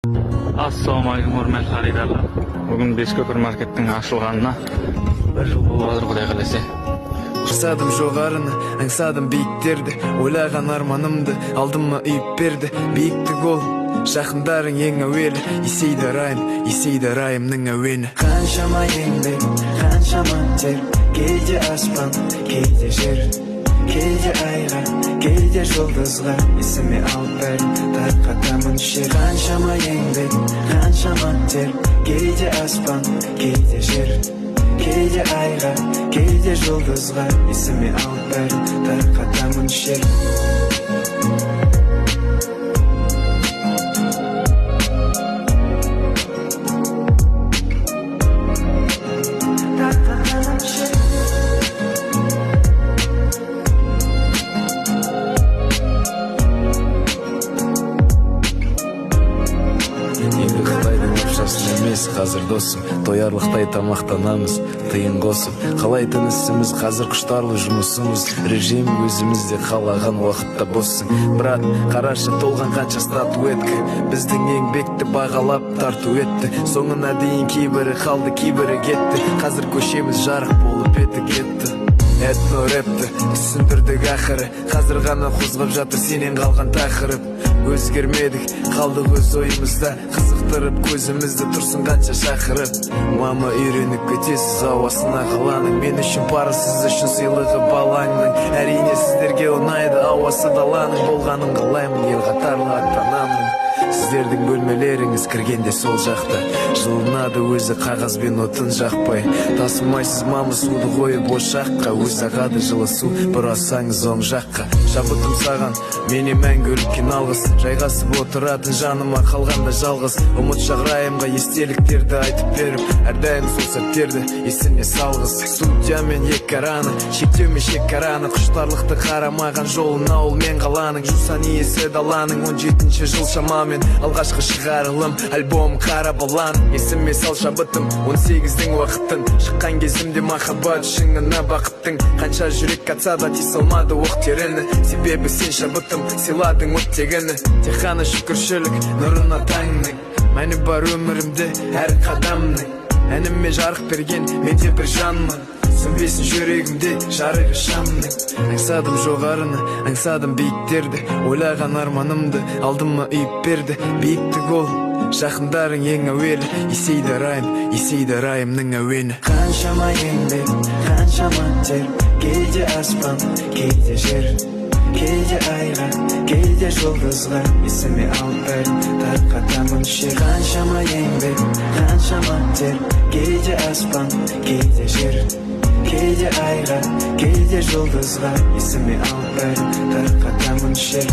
Assalamu alaykum hurmatli xaridorlar. Bugun Beshko'pir marketining ochilganina 1 yil bo'ldi, Xudo xolasa. Kırsadım жоғарыны, аңсадым биіктерді, ойлаған арманымды алдыма үйіп берді. Биіктік ол, жақындарың ең әуелі, есейді райымның әуені. Қаншама еңбек, қаншама тер, кейде аспан, кейде жер, кейде айға, кейде жұлдызға, есіме алып бәрін тарқатамын шер. Қаншама еңбек, қаншама тер, кейде аспан, кейде жер, кейде айға, кейде жұлдызға, есіме алып бәрін тарқатамын шер. Қазір досым, тоярлықтай тамақтанамыз, тыйын қосып. Қалайтын ісіміз, қазір құштарлы жұмысымыз, режим өзімізде қалаған уақытта боссың. Брат, қарашы толған қанша статуэтка, біздің еңбекті бағалап тарту етті. Соңына дейін кейбірі қалды, кейбірі кетті. Қазір көшеміз жарық болып еті кетті. Этно рэпті түсіндірдік ақыры, қазір ғана қозғап жатыр сенен қалған тақырып. Өзгермедік, қалдық өз ойымызда, қызықтырып көзімізді тұрсын қанша шақырып. Мама үйреніп кетесіз ауасына қаланың, мен үшін пара, сіз үшін сыйлығы балаңның. Әрине сіздерге ұнайды ауасы даланың, болғанын қалаймын ел қатарлы ата-анамның. Сіздердің бөлмелеріңіз кіргенде сол жақта, жылынады өзі қағазбен отын жақпай. Тасымайсыз мамы суды қойып ошаққа, өз ағады жылы су бұрасаңыз оң жаққа. Шабытым саған, мене мәңгі үлкен алғыс, жайғасып отыратын жаныма қалғанда жалғыз. Ұмыт шағырайымға естеліктерді айтып беріп, әрдайым сол сәттерді есіне салғыз. Судьямен екараны, шектеумен шекараны, құштарлықты қарамаған жолын ауыл мен қаланың. Жусан иесі даланың, 17-ші жыл шамамен алғашқы шығарылым, альбом қара балан. Есіме сал шабытым, 18-дің уақытын, шыққан кезімде махаббат шыңына бақыттың. Қанша жүрек қатса да тиsalmadı оқ теріні, себебі сен шабытым, сыйладың оттегіні. Тек қана шүкіршілік нұрына таңның, мәні бар өмірімде әр қадамның. Әніме жарық берген менде бір жанмын, сөнбесін жүрегімде жарығы шамның. Аңсадым жоғарыны, аңсадым биіктерді, ойлаған арманымды алдыма үйіп берді. Биіктік ол, жақындарың ең әуелі, есейді райымның әуені. Қаншама еңбек, қаншама тер, кейде аспан, кейде жер, кейде айға, кейде жұлдызға, есіме алып бәрін тарқатамын шер. Қаншама еңбек, қаншама тер, кейде аспан, кейде жер, кейде айға, кейде жұлдызға, есіме алып бәрін тарқатамын шер.